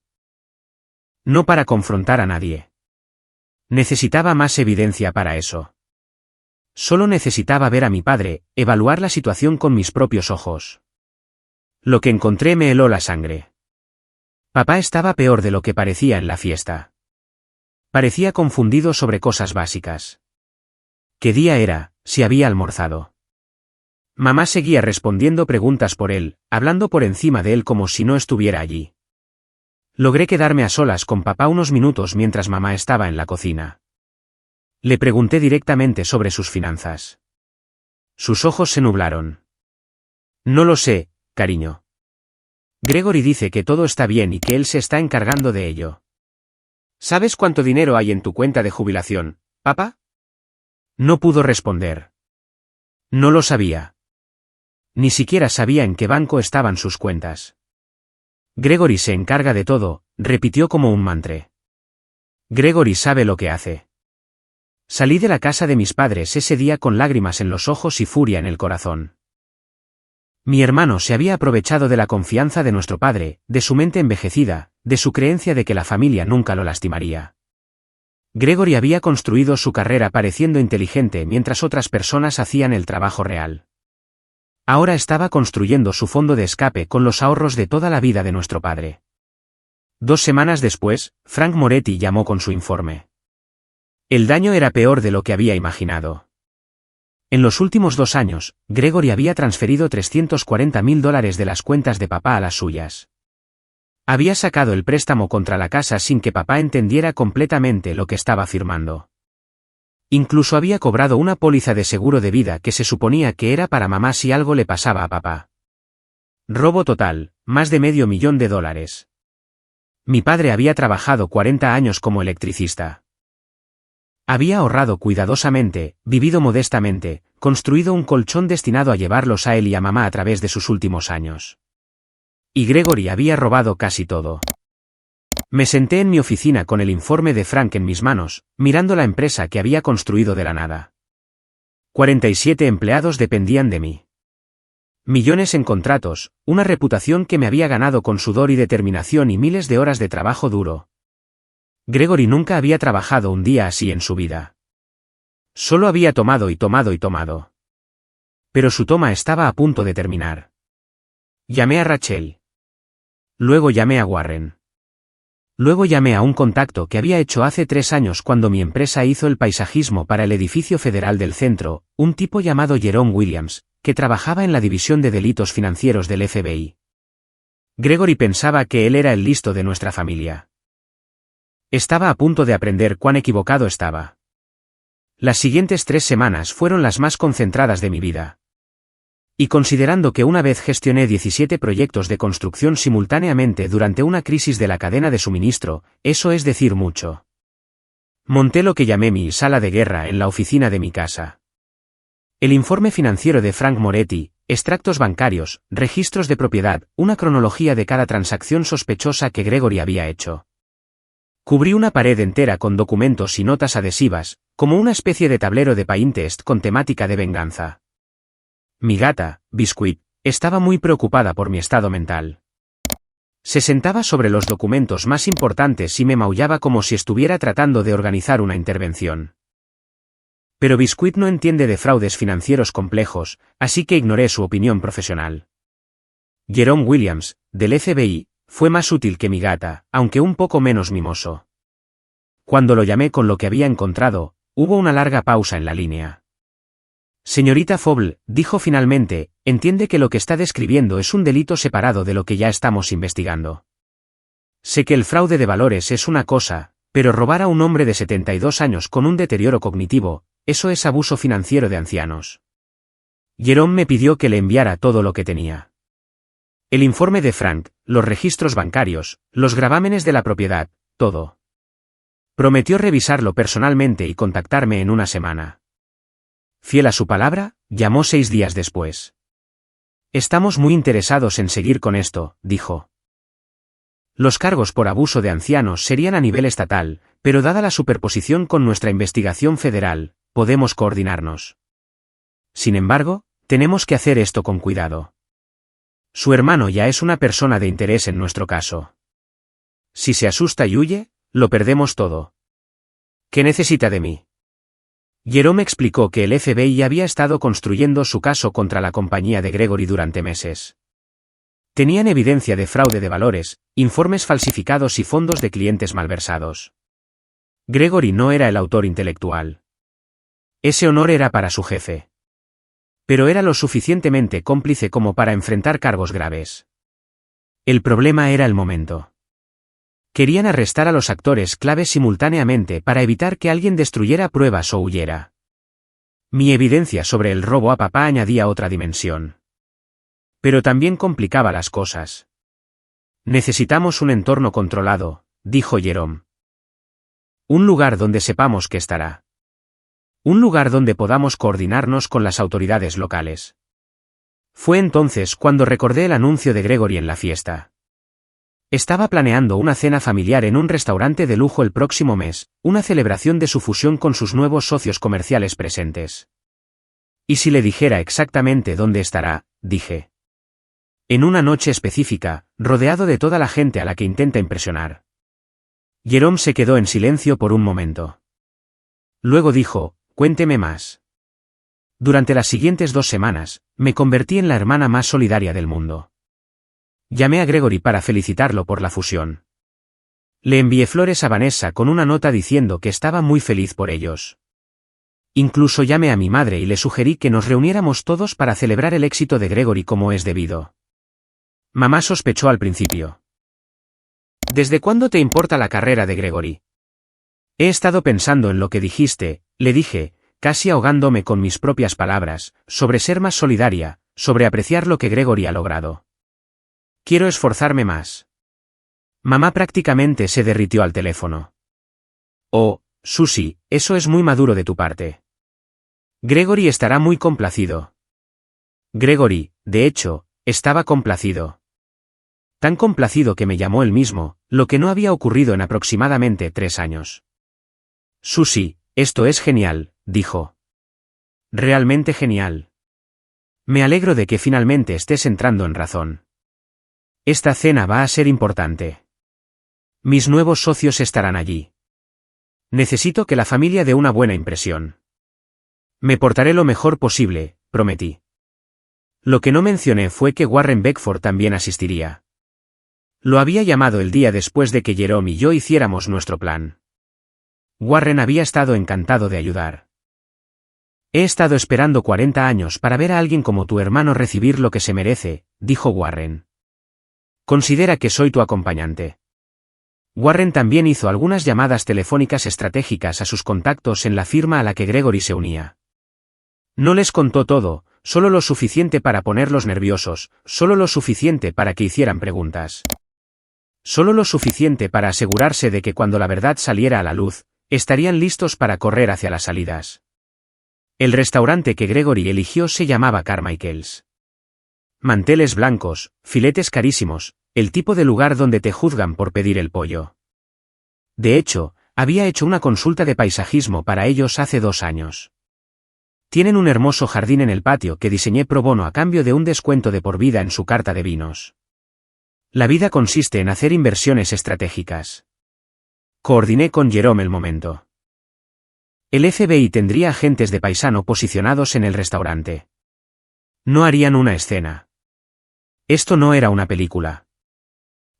No para confrontar a nadie. Necesitaba más evidencia para eso. Solo necesitaba ver a mi padre, evaluar la situación con mis propios ojos. Lo que encontré me heló la sangre. Papá estaba peor de lo que parecía en la fiesta. Parecía confundido sobre cosas básicas. ¿Qué día era, si había almorzado? Mamá seguía respondiendo preguntas por él, hablando por encima de él como si no estuviera allí. Logré quedarme a solas con papá unos minutos mientras mamá estaba en la cocina. Le pregunté directamente sobre sus finanzas. Sus ojos se nublaron. No lo sé, cariño. Gregory dice que todo está bien y que él se está encargando de ello. ¿Sabes cuánto dinero hay en tu cuenta de jubilación, papá? No pudo responder. No lo sabía. Ni siquiera sabía en qué banco estaban sus cuentas. Gregory se encarga de todo, repitió como un mantra. Gregory sabe lo que hace. Salí de la casa de mis padres ese día con lágrimas en los ojos y furia en el corazón. Mi hermano se había aprovechado de la confianza de nuestro padre, de su mente envejecida, de su creencia de que la familia nunca lo lastimaría. Gregory había construido su carrera pareciendo inteligente mientras otras personas hacían el trabajo real. Ahora estaba construyendo su fondo de escape con los ahorros de toda la vida de nuestro padre. 2 semanas después, Frank Moretti llamó con su informe. El daño era peor de lo que había imaginado. En los últimos 2 años, Gregory había transferido $340,000 de las cuentas de papá a las suyas. Había sacado el préstamo contra la casa sin que papá entendiera completamente lo que estaba firmando. Incluso había cobrado una póliza de seguro de vida que se suponía que era para mamá si algo le pasaba a papá. Robo total, más de $500,000. Mi padre había trabajado 40 años como electricista. Había ahorrado cuidadosamente, vivido modestamente, construido un colchón destinado a llevarlos a él y a mamá a través de sus últimos años. Y Gregory había robado casi todo. Me senté en mi oficina con el informe de Frank en mis manos, mirando la empresa que había construido de la nada. 47 empleados dependían de mí. Millones en contratos, una reputación que me había ganado con sudor y determinación y miles de horas de trabajo duro. Gregory nunca había trabajado un día así en su vida. Solo había tomado y tomado y tomado. Pero su toma estaba a punto de terminar. Llamé a Rachel. Luego llamé a Warren. Luego llamé a un contacto que había hecho hace 3 años cuando mi empresa hizo el paisajismo para el edificio federal del centro, un tipo llamado Jerome Williams, que trabajaba en la división de delitos financieros del FBI. Gregory pensaba que él era el listo de nuestra familia. Estaba a punto de aprender cuán equivocado estaba. Las siguientes 3 semanas fueron las más concentradas de mi vida. Y considerando que una vez gestioné 17 proyectos de construcción simultáneamente durante una crisis de la cadena de suministro, eso es decir mucho. Monté lo que llamé mi sala de guerra en la oficina de mi casa. El informe financiero de Frank Moretti, extractos bancarios, registros de propiedad, una cronología de cada transacción sospechosa que Gregory había hecho. Cubrí una pared entera con documentos y notas adhesivas, como una especie de tablero de Pinterest con temática de venganza. Mi gata, Biscuit, estaba muy preocupada por mi estado mental. Se sentaba sobre los documentos más importantes y me maullaba como si estuviera tratando de organizar una intervención. Pero Biscuit no entiende de fraudes financieros complejos, así que ignoré su opinión profesional. Jerome Williams, del FBI, fue más útil que mi gata, aunque un poco menos mimoso. Cuando lo llamé con lo que había encontrado, hubo una larga pausa en la línea. Señorita Foble, dijo finalmente, entiende que lo que está describiendo es un delito separado de lo que ya estamos investigando. Sé que el fraude de valores es una cosa, pero robar a un hombre de 72 años con un deterioro cognitivo, eso es abuso financiero de ancianos. Jerome me pidió que le enviara todo lo que tenía. El informe de Frank, los registros bancarios, los gravámenes de la propiedad, todo. Prometió revisarlo personalmente y contactarme en una semana. Fiel a su palabra, llamó 6 días después. Estamos muy interesados en seguir con esto, dijo. Los cargos por abuso de ancianos serían a nivel estatal, pero dada la superposición con nuestra investigación federal, podemos coordinarnos. Sin embargo, tenemos que hacer esto con cuidado. Su hermano ya es una persona de interés en nuestro caso. Si se asusta y huye, lo perdemos todo. ¿Qué necesita de mí? Jerome explicó que el FBI había estado construyendo su caso contra la compañía de Gregory durante meses. Tenían evidencia de fraude de valores, informes falsificados y fondos de clientes malversados. Gregory no era el autor intelectual. Ese honor era para su jefe. Pero era lo suficientemente cómplice como para enfrentar cargos graves. El problema era el momento. Querían arrestar a los actores claves simultáneamente para evitar que alguien destruyera pruebas o huyera. Mi evidencia sobre el robo a papá añadía otra dimensión. Pero también complicaba las cosas. Necesitamos un entorno controlado, dijo Jerome. Un lugar donde sepamos que estará. Un lugar donde podamos coordinarnos con las autoridades locales. Fue entonces cuando recordé el anuncio de Gregory en la fiesta. Estaba planeando una cena familiar en un restaurante de lujo el próximo mes, una celebración de su fusión con sus nuevos socios comerciales presentes. ¿Y si le dijera exactamente dónde estará?, dije. En una noche específica, rodeado de toda la gente a la que intenta impresionar. Jerome se quedó en silencio por un momento. Luego dijo, cuénteme más. Durante las siguientes 2 semanas, me convertí en la hermana más solidaria del mundo. Llamé a Gregory para felicitarlo por la fusión. Le envié flores a Vanessa con una nota diciendo que estaba muy feliz por ellos. Incluso llamé a mi madre y le sugerí que nos reuniéramos todos para celebrar el éxito de Gregory como es debido. Mamá sospechó al principio. ¿Desde cuándo te importa la carrera de Gregory? He estado pensando en lo que dijiste, le dije, casi ahogándome con mis propias palabras, sobre ser más solidaria, sobre apreciar lo que Gregory ha logrado. Quiero esforzarme más. Mamá prácticamente se derritió al teléfono. Oh, Susie, eso es muy maduro de tu parte. Gregory estará muy complacido. Gregory, de hecho, estaba complacido. Tan complacido que me llamó él mismo, lo que no había ocurrido en aproximadamente 3 años. Susie, esto es genial, dijo. Realmente genial. Me alegro de que finalmente estés entrando en razón. Esta cena va a ser importante. Mis nuevos socios estarán allí. Necesito que la familia dé una buena impresión. Me portaré lo mejor posible, prometí. Lo que no mencioné fue que Warren Beckford también asistiría. Lo había llamado el día después de que Jerome y yo hiciéramos nuestro plan. Warren había estado encantado de ayudar. He estado esperando 40 años para ver a alguien como tu hermano recibir lo que se merece, dijo Warren. Considera que soy tu acompañante. Warren también hizo algunas llamadas telefónicas estratégicas a sus contactos en la firma a la que Gregory se unía. No les contó todo, solo lo suficiente para ponerlos nerviosos, solo lo suficiente para que hicieran preguntas. Solo lo suficiente para asegurarse de que cuando la verdad saliera a la luz, estarían listos para correr hacia las salidas. El restaurante que Gregory eligió se llamaba Carmichael's. Manteles blancos, filetes carísimos, el tipo de lugar donde te juzgan por pedir el pollo. De hecho, había hecho una consulta de paisajismo para ellos hace 2 años. Tienen un hermoso jardín en el patio que diseñé pro bono a cambio de un descuento de por vida en su carta de vinos. La vida consiste en hacer inversiones estratégicas. Coordiné con Jerome el momento. El FBI tendría agentes de paisano posicionados en el restaurante. No harían una escena. Esto no era una película.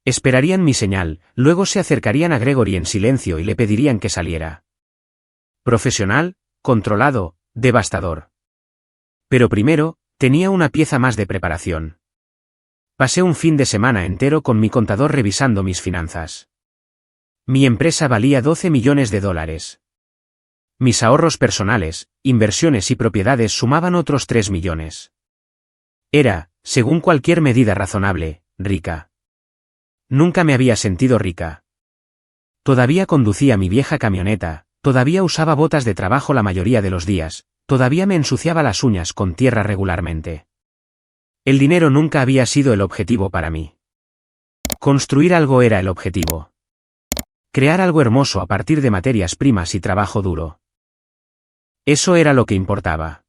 Esperarían mi señal, luego se acercarían a Gregory en silencio y le pedirían que saliera. Profesional, controlado, devastador. Pero primero, tenía una pieza más de preparación. Pasé un fin de semana entero con mi contador revisando mis finanzas. Mi empresa valía $12 millones. Mis ahorros personales, inversiones y propiedades sumaban otros 3 millones. Era, según cualquier medida razonable, rica. Nunca me había sentido rica. Todavía conducía mi vieja camioneta, todavía usaba botas de trabajo la mayoría de los días, todavía me ensuciaba las uñas con tierra regularmente. El dinero nunca había sido el objetivo para mí. Construir algo era el objetivo. Crear algo hermoso a partir de materias primas y trabajo duro. Eso era lo que importaba.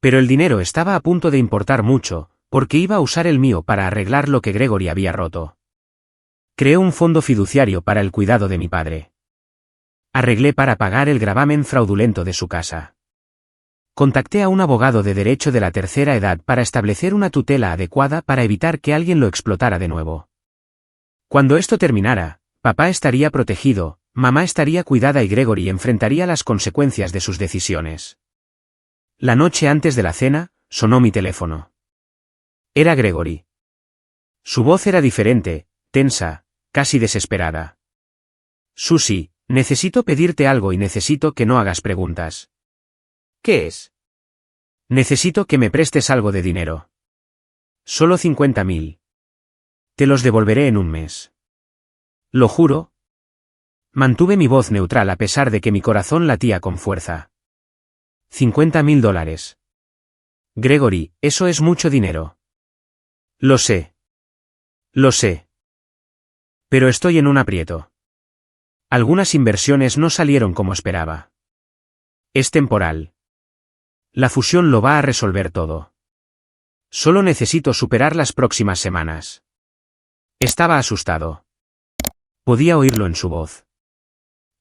Pero el dinero estaba a punto de importar mucho, porque iba a usar el mío para arreglar lo que Gregory había roto. Creé un fondo fiduciario para el cuidado de mi padre. Arreglé para pagar el gravamen fraudulento de su casa. Contacté a un abogado de derecho de la tercera edad para establecer una tutela adecuada para evitar que alguien lo explotara de nuevo. Cuando esto terminara, papá estaría protegido, mamá estaría cuidada y Gregory enfrentaría las consecuencias de sus decisiones. La noche antes de la cena, sonó mi teléfono. Era Gregory. Su voz era diferente, tensa, casi desesperada. Susie, necesito pedirte algo y necesito que no hagas preguntas. ¿Qué es? Necesito que me prestes algo de dinero. Solo 50.000. Te los devolveré en un mes. Lo juro. Mantuve mi voz neutral a pesar de que mi corazón latía con fuerza. $50.000. Gregory, eso es mucho dinero. Lo sé. Lo sé. Pero estoy en un aprieto. Algunas inversiones no salieron como esperaba. Es temporal. La fusión lo va a resolver todo. Solo necesito superar las próximas semanas. Estaba asustado. Podía oírlo en su voz.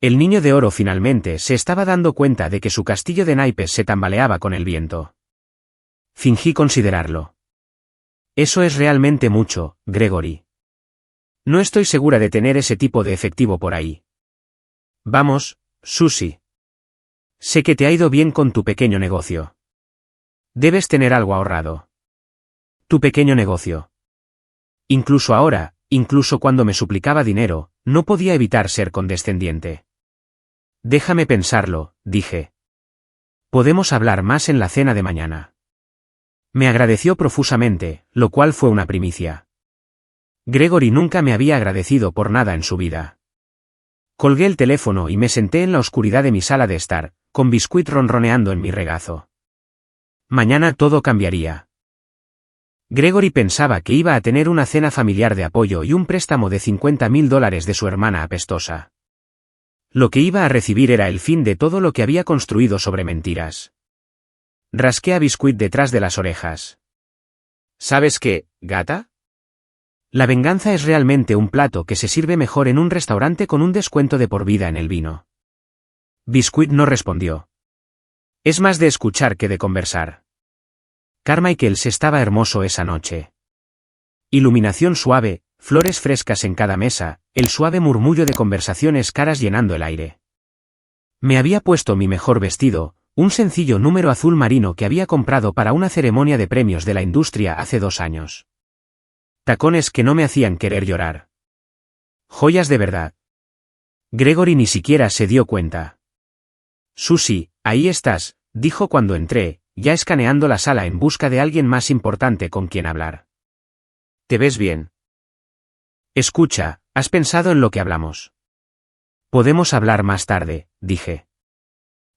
El niño de oro finalmente se estaba dando cuenta de que su castillo de naipes se tambaleaba con el viento. Fingí considerarlo. Eso es realmente mucho, Gregory. No estoy segura de tener ese tipo de efectivo por ahí. Vamos, Susie. Sé que te ha ido bien con tu pequeño negocio. Debes tener algo ahorrado. Tu pequeño negocio. Incluso ahora, incluso cuando me suplicaba dinero, no podía evitar ser condescendiente. Déjame pensarlo, dije. Podemos hablar más en la cena de mañana. Me agradeció profusamente, lo cual fue una primicia. Gregory nunca me había agradecido por nada en su vida. Colgué el teléfono y me senté en la oscuridad de mi sala de estar, con Biscuit ronroneando en mi regazo. Mañana todo cambiaría. Gregory pensaba que iba a tener una cena familiar de apoyo y un préstamo de $50,000 de su hermana apestosa. Lo que iba a recibir era el fin de todo lo que había construido sobre mentiras. Rasqué a Biscuit detrás de las orejas. ¿Sabes qué, gata? La venganza es realmente un plato que se sirve mejor en un restaurante con un descuento de por vida en el vino. Biscuit no respondió. Es más de escuchar que de conversar. Carmichael's estaba hermoso esa noche. Iluminación suave, flores frescas en cada mesa, el suave murmullo de conversaciones caras llenando el aire. Me había puesto mi mejor vestido, un sencillo número azul marino que había comprado para una ceremonia de premios de la industria hace 2 años. Tacones que no me hacían querer llorar. Joyas de verdad. Gregory ni siquiera se dio cuenta. Susie, ahí estás, dijo cuando entré, ya escaneando la sala en busca de alguien más importante con quien hablar. ¿Te ves bien? Escucha, ¿has pensado en lo que hablamos? Podemos hablar más tarde, dije.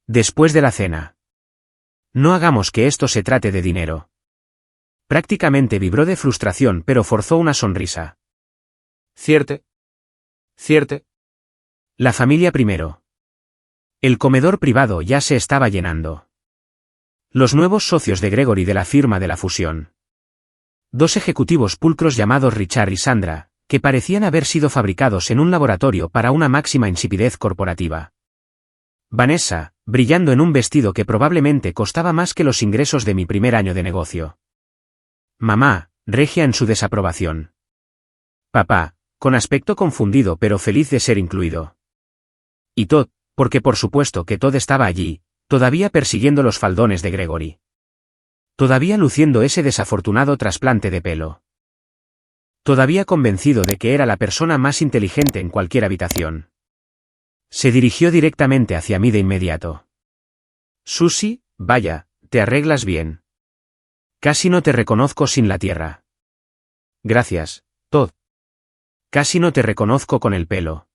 Después de la cena. No hagamos que esto se trate de dinero. Prácticamente vibró de frustración pero forzó una sonrisa. ¿Cierto? La familia primero. El comedor privado ya se estaba llenando. Los nuevos socios de Gregory de la firma de la fusión. 2 ejecutivos pulcros llamados Richard y Sandra, que parecían haber sido fabricados en un laboratorio para una máxima insipidez corporativa. Vanessa, brillando en un vestido que probablemente costaba más que los ingresos de mi primer año de negocio. Mamá, regia en su desaprobación. Papá, con aspecto confundido pero feliz de ser incluido. Y Todd, porque por supuesto que Todd estaba allí, todavía persiguiendo los faldones de Gregory. Todavía luciendo ese desafortunado trasplante de pelo. Todavía convencido de que era la persona más inteligente en cualquier habitación. Se dirigió directamente hacia mí de inmediato. Susie, vaya, te arreglas bien. Casi no te reconozco sin la tierra. Gracias, Todd. Casi no te reconozco con el pelo.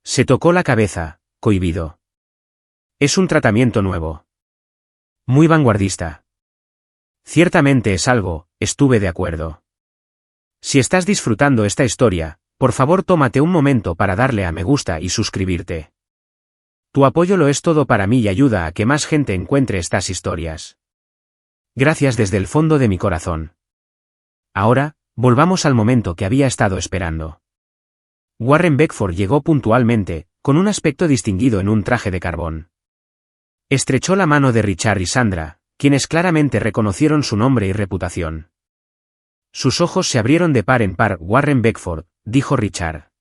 Se tocó la cabeza, cohibido. Es un tratamiento nuevo. Muy vanguardista. Ciertamente es algo, estuve de acuerdo. Si estás disfrutando esta historia, por favor tómate un momento para darle a me gusta y suscribirte. Tu apoyo lo es todo para mí y ayuda a que más gente encuentre estas historias. Gracias desde el fondo de mi corazón. Ahora, volvamos al momento que había estado esperando. Warren Beckford llegó puntualmente, con un aspecto distinguido en un traje de carbón. Estrechó la mano de Richard y Sandra, quienes claramente reconocieron su nombre y reputación. Sus ojos se abrieron de par en par. Warren Beckford, dijo Richard.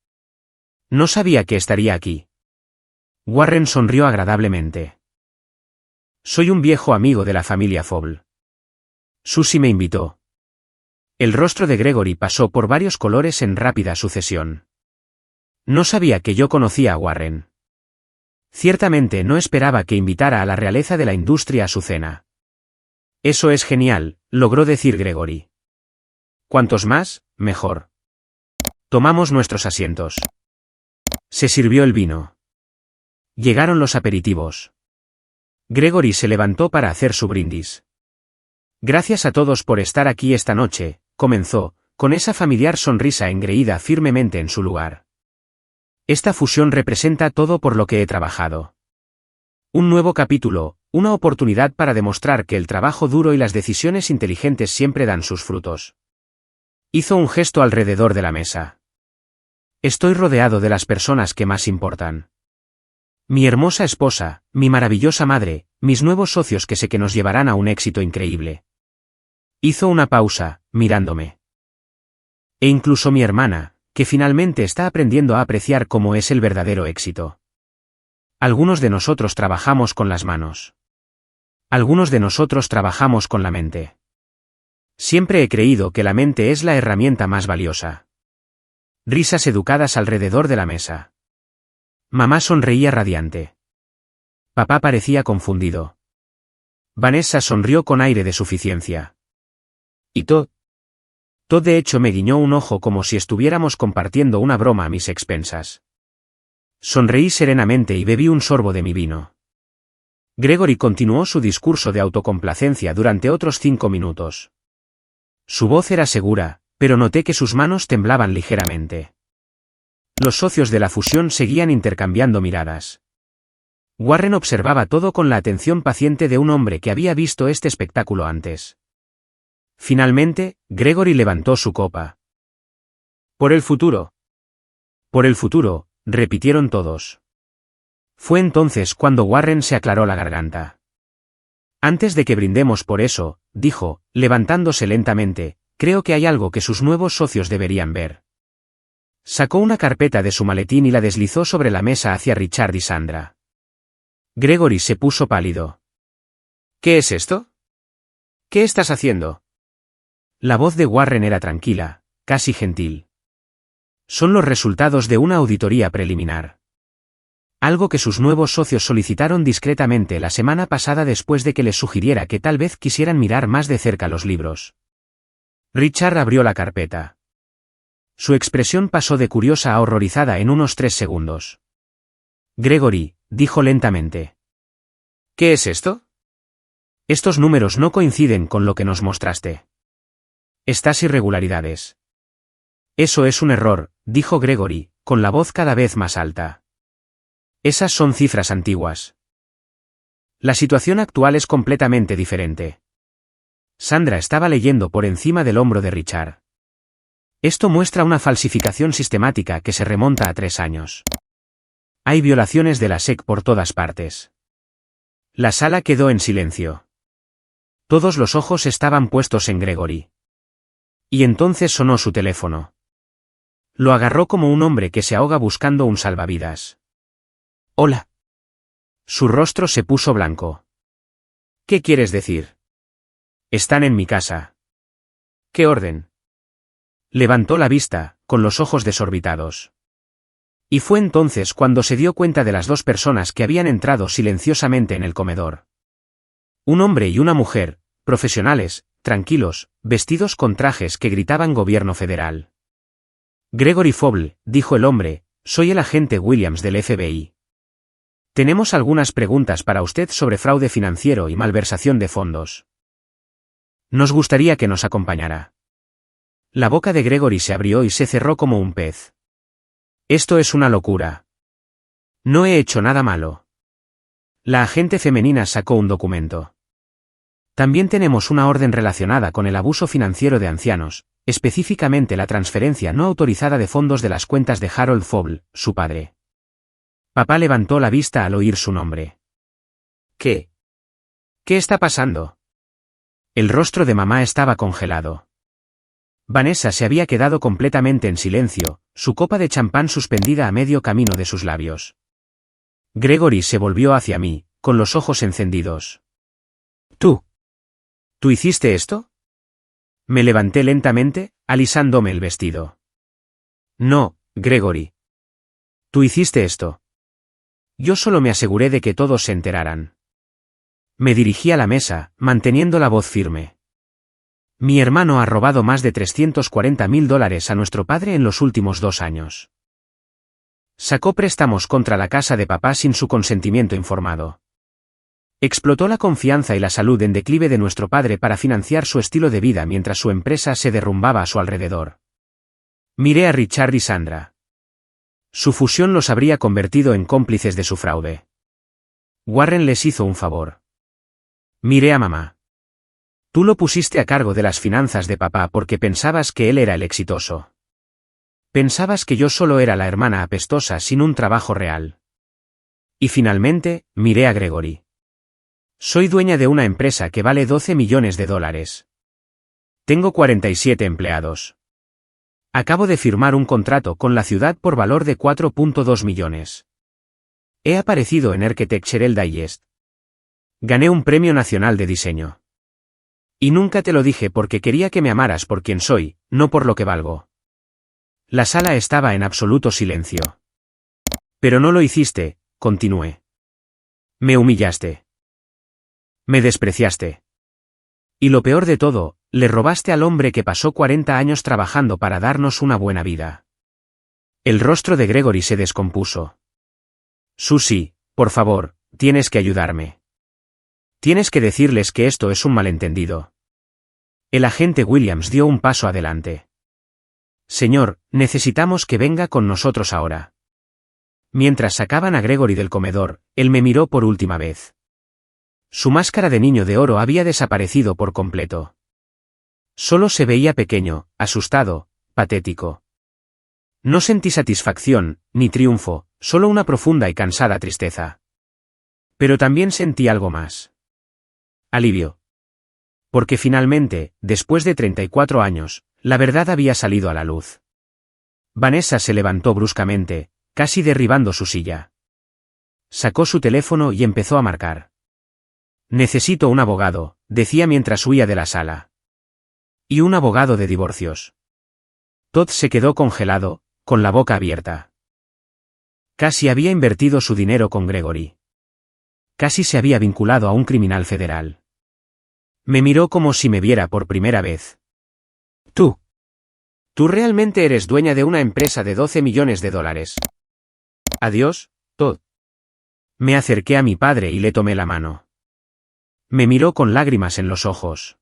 No sabía que estaría aquí. Warren sonrió agradablemente. Soy un viejo amigo de la familia Foble. Susie me invitó. El rostro de Gregory pasó por varios colores en rápida sucesión. No sabía que yo conocía a Warren. Ciertamente no esperaba que invitara a la realeza de la industria a su cena. Eso es genial, logró decir Gregory. Cuantos más, mejor. Tomamos nuestros asientos. Se sirvió el vino. Llegaron los aperitivos. Gregory se levantó para hacer su brindis. Gracias a todos por estar aquí esta noche, comenzó, con esa familiar sonrisa engreída firmemente en su lugar. Esta fusión representa todo por lo que he trabajado. Un nuevo capítulo, una oportunidad para demostrar que el trabajo duro y las decisiones inteligentes siempre dan sus frutos. Hizo un gesto alrededor de la mesa. Estoy rodeado de las personas que más importan. Mi hermosa esposa, mi maravillosa madre, mis nuevos socios que sé que nos llevarán a un éxito increíble. Hizo una pausa, mirándome. E incluso mi hermana, que finalmente está aprendiendo a apreciar cómo es el verdadero éxito. Algunos de nosotros trabajamos con las manos. Algunos de nosotros trabajamos con la mente. Siempre he creído que la mente es la herramienta más valiosa. Risas educadas alrededor de la mesa. Mamá sonreía radiante. Papá parecía confundido. Vanessa sonrió con aire de suficiencia. ¿Y Todd? Todd de hecho me guiñó un ojo como si estuviéramos compartiendo una broma a mis expensas. Sonreí serenamente y bebí un sorbo de mi vino. Gregory continuó su discurso de autocomplacencia durante otros 5 minutos. Su voz era segura, pero noté que sus manos temblaban ligeramente. Los socios de la fusión seguían intercambiando miradas. Warren observaba todo con la atención paciente de un hombre que había visto este espectáculo antes. Finalmente, Gregory levantó su copa. «Por el futuro». «Por el futuro», repitieron todos. Fue entonces cuando Warren se aclaró la garganta. «Antes de que brindemos por eso», dijo, levantándose lentamente, «creo que hay algo que sus nuevos socios deberían ver». Sacó una carpeta de su maletín y la deslizó sobre la mesa hacia Richard y Sandra. Gregory se puso pálido. «¿Qué es esto? ¿Qué estás haciendo?» La voz de Warren era tranquila, casi gentil. «Son los resultados de una auditoría preliminar. Algo que sus nuevos socios solicitaron discretamente la semana pasada después de que les sugiriera que tal vez quisieran mirar más de cerca los libros». Richard abrió la carpeta. Su expresión pasó de curiosa a horrorizada en unos 3 segundos. «Gregory», dijo lentamente. «¿Qué es esto?» «Estos números no coinciden con lo que nos mostraste. Estas irregularidades». «Eso es un error», dijo Gregory, con la voz cada vez más alta. «Esas son cifras antiguas. La situación actual es completamente diferente». Sandra estaba leyendo por encima del hombro de Richard. «Esto muestra una falsificación sistemática que se remonta a 3 años. Hay violaciones de la SEC por todas partes». La sala quedó en silencio. Todos los ojos estaban puestos en Gregory. Y entonces sonó su teléfono. Lo agarró como un hombre que se ahoga buscando un salvavidas. «Hola». Su rostro se puso blanco. «¿Qué quieres decir?» «Están en mi casa». «¿Qué orden?» Levantó la vista, con los ojos desorbitados. Y fue entonces cuando se dio cuenta de las 2 personas que habían entrado silenciosamente en el comedor. Un hombre y una mujer, profesionales, tranquilos, vestidos con trajes que gritaban gobierno federal. «Gregory Foble», dijo el hombre, «soy el agente Williams del FBI. Tenemos algunas preguntas para usted sobre fraude financiero y malversación de fondos. Nos gustaría que nos acompañara». La boca de Gregory se abrió y se cerró como un pez. «Esto es una locura. No he hecho nada malo». La agente femenina sacó un documento. «También tenemos una orden relacionada con el abuso financiero de ancianos, específicamente la transferencia no autorizada de fondos de las cuentas de Harold Foble, su padre». Papá levantó la vista al oír su nombre. «¿Qué? ¿Qué está pasando?» El rostro de mamá estaba congelado. Vanessa se había quedado completamente en silencio, su copa de champán suspendida a medio camino de sus labios. Gregory se volvió hacia mí, con los ojos encendidos. «¿Tú? ¿Tú hiciste esto?» Me levanté lentamente, alisándome el vestido. «No, Gregory. Tú hiciste esto». Yo solo me aseguré de que todos se enteraran. Me dirigí a la mesa, manteniendo la voz firme. Mi hermano ha robado más de $340,000 a nuestro padre en los últimos 2 años. Sacó préstamos contra la casa de papá sin su consentimiento informado. Explotó la confianza y la salud en declive de nuestro padre para financiar su estilo de vida mientras su empresa se derrumbaba a su alrededor. Miré a Richard y Sandra. Su fusión los habría convertido en cómplices de su fraude. Warren les hizo un favor. Miré a mamá. Tú lo pusiste a cargo de las finanzas de papá porque pensabas que él era el exitoso. Pensabas que yo solo era la hermana apestosa sin un trabajo real. Y finalmente, miré a Gregory. Soy dueña de una empresa que vale $12 millones. Tengo 47 empleados. Acabo de firmar un contrato con la ciudad por valor de 4.2 millones. He aparecido en Architectural Digest. Gané un premio nacional de diseño. Y nunca te lo dije porque quería que me amaras por quien soy, no por lo que valgo. La sala estaba en absoluto silencio. Pero no lo hiciste, continué. Me humillaste. Me despreciaste. Y lo peor de todo, le robaste al hombre que pasó 40 años trabajando para darnos una buena vida. El rostro de Gregory se descompuso. Susie, por favor, tienes que ayudarme. Tienes que decirles que esto es un malentendido. El agente Williams dio un paso adelante. Señor, necesitamos que venga con nosotros ahora. Mientras sacaban a Gregory del comedor, él me miró por última vez. Su máscara de niño de oro había desaparecido por completo. Solo se veía pequeño, asustado, patético. No sentí satisfacción, ni triunfo, solo una profunda y cansada tristeza. Pero también sentí algo más. Alivio. Porque finalmente, después de 34 años, la verdad había salido a la luz. Vanessa se levantó bruscamente, casi derribando su silla. Sacó su teléfono y empezó a marcar. Necesito un abogado, decía mientras huía de la sala. Y un abogado de divorcios. Todd se quedó congelado, con la boca abierta. Casi había invertido su dinero con Gregory. Casi se había vinculado a un criminal federal. Me miró como si me viera por primera vez. Tú realmente eres dueña de una empresa de $12 millones. Adiós, Todd. Me acerqué a mi padre y le tomé la mano. Me miró con lágrimas en los ojos.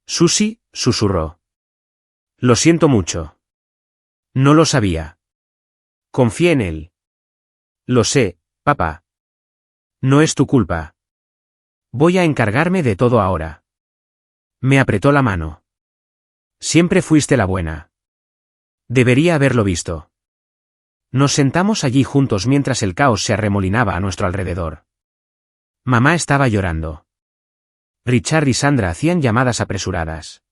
Susie, susurró. Lo siento mucho. No lo sabía. Confié en él. Lo sé, papá. No es tu culpa. Voy a encargarme de todo ahora. Me apretó la mano. Siempre fuiste la buena. Debería haberlo visto. Nos sentamos allí juntos mientras el caos se arremolinaba a nuestro alrededor. Mamá estaba llorando. Richard y Sandra hacían llamadas apresuradas.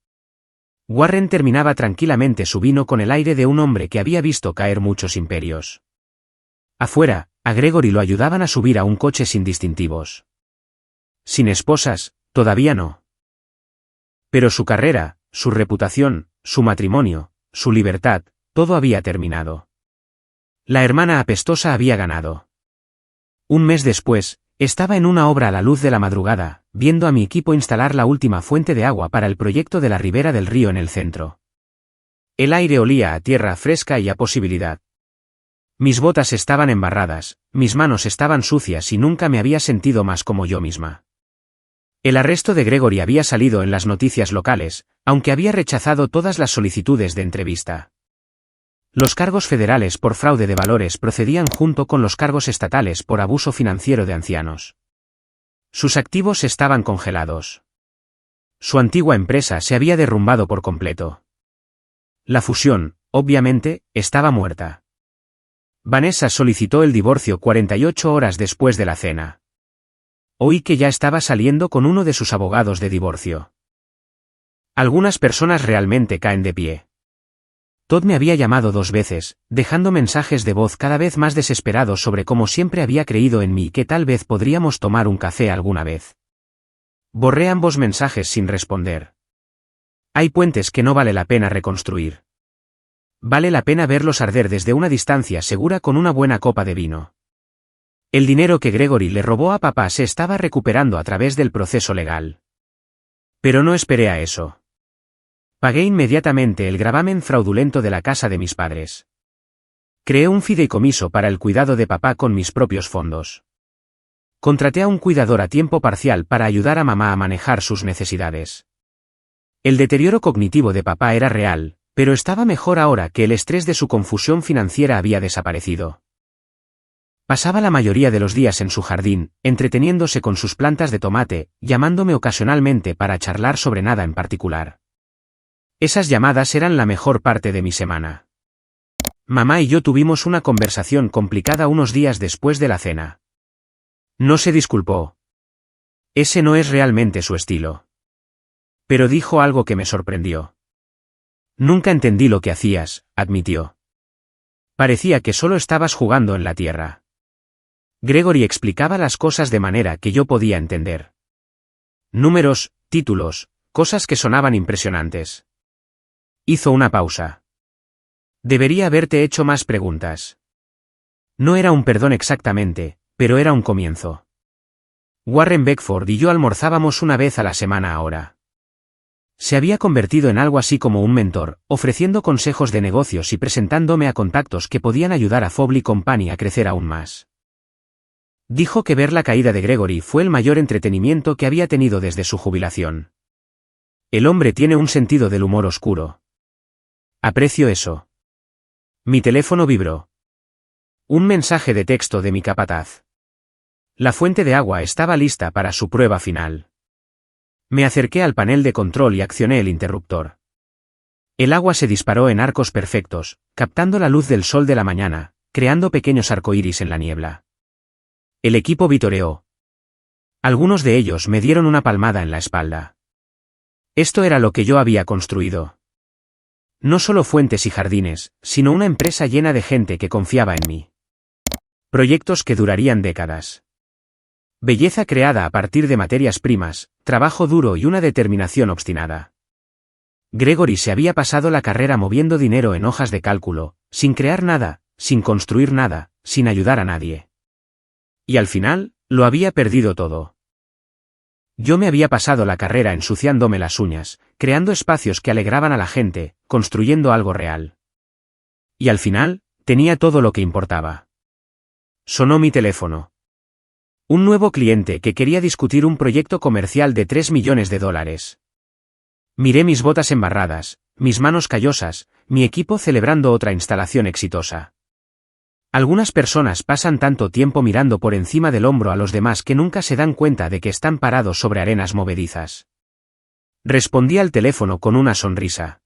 Warren terminaba tranquilamente su vino con el aire de un hombre que había visto caer muchos imperios. Afuera, a Gregory lo ayudaban a subir a un coche sin distintivos. Sin esposas, todavía no. Pero su carrera, su reputación, su matrimonio, su libertad, todo había terminado. La hermana apestosa había ganado. Un mes después, estaba en una obra a la luz de la madrugada, viendo a mi equipo instalar la última fuente de agua para el proyecto de la ribera del río en el centro. El aire olía a tierra fresca y a posibilidad. Mis botas estaban embarradas, mis manos estaban sucias y nunca me había sentido más como yo misma. El arresto de Gregory había salido en las noticias locales, aunque había rechazado todas las solicitudes de entrevista. Los cargos federales por fraude de valores procedían junto con los cargos estatales por abuso financiero de ancianos. Sus activos estaban congelados. Su antigua empresa se había derrumbado por completo. La fusión, obviamente, estaba muerta. Vanessa solicitó el divorcio 48 horas después de la cena. Oí que ya estaba saliendo con uno de sus abogados de divorcio. Algunas personas realmente caen de pie. Todd me había llamado 2 veces, dejando mensajes de voz cada vez más desesperados sobre cómo siempre había creído en mí y que tal vez podríamos tomar un café alguna vez. Borré ambos mensajes sin responder. Hay puentes que no vale la pena reconstruir. Vale la pena verlos arder desde una distancia segura con una buena copa de vino. El dinero que Gregory le robó a papá se estaba recuperando a través del proceso legal. Pero no esperé a eso. Pagué inmediatamente el gravamen fraudulento de la casa de mis padres. Creé un fideicomiso para el cuidado de papá con mis propios fondos. Contraté a un cuidador a tiempo parcial para ayudar a mamá a manejar sus necesidades. El deterioro cognitivo de papá era real, pero estaba mejor ahora que el estrés de su confusión financiera había desaparecido. Pasaba la mayoría de los días en su jardín, entreteniéndose con sus plantas de tomate, llamándome ocasionalmente para charlar sobre nada en particular. Esas llamadas eran la mejor parte de mi semana. Mamá y yo tuvimos una conversación complicada unos días después de la cena. No se disculpó. Ese no es realmente su estilo. Pero dijo algo que me sorprendió. Nunca entendí lo que hacías, admitió. Parecía que solo estabas jugando en la tierra. Gregory explicaba las cosas de manera que yo podía entender. Números, títulos, cosas que sonaban impresionantes. Hizo una pausa. Debería haberte hecho más preguntas. No era un perdón exactamente, pero era un comienzo. Warren Beckford y yo almorzábamos una vez a la semana ahora. Se había convertido en algo así como un mentor, ofreciendo consejos de negocios y presentándome a contactos que podían ayudar a Fowley Company a crecer aún más. Dijo que ver la caída de Gregory fue el mayor entretenimiento que había tenido desde su jubilación. El hombre tiene un sentido del humor oscuro. Aprecio eso. Mi teléfono vibró. Un mensaje de texto de mi capataz. La fuente de agua estaba lista para su prueba final. Me acerqué al panel de control y accioné el interruptor. El agua se disparó en arcos perfectos, captando la luz del sol de la mañana, creando pequeños arcoíris en la niebla. El equipo vitoreó. Algunos de ellos me dieron una palmada en la espalda. Esto era lo que yo había construido. No solo fuentes y jardines, sino una empresa llena de gente que confiaba en mí. Proyectos que durarían décadas. Belleza creada a partir de materias primas, trabajo duro y una determinación obstinada. Gregory se había pasado la carrera moviendo dinero en hojas de cálculo, sin crear nada, sin construir nada, sin ayudar a nadie. Y al final, lo había perdido todo. Yo me había pasado la carrera ensuciándome las uñas, creando espacios que alegraban a la gente, construyendo algo real. Y al final, tenía todo lo que importaba. Sonó mi teléfono. Un nuevo cliente que quería discutir un proyecto comercial de $3 millones. Miré mis botas embarradas, mis manos callosas, mi equipo celebrando otra instalación exitosa. Algunas personas pasan tanto tiempo mirando por encima del hombro a los demás que nunca se dan cuenta de que están parados sobre arenas movedizas. Respondí al teléfono con una sonrisa.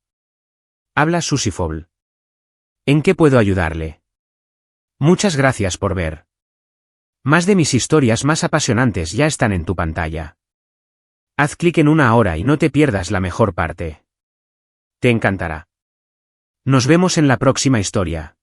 Habla Susie Fowle. ¿En qué puedo ayudarle? Muchas gracias por ver. Más de mis historias más apasionantes ya están en tu pantalla. Haz clic en una ahora y no te pierdas la mejor parte. Te encantará. Nos vemos en la próxima historia.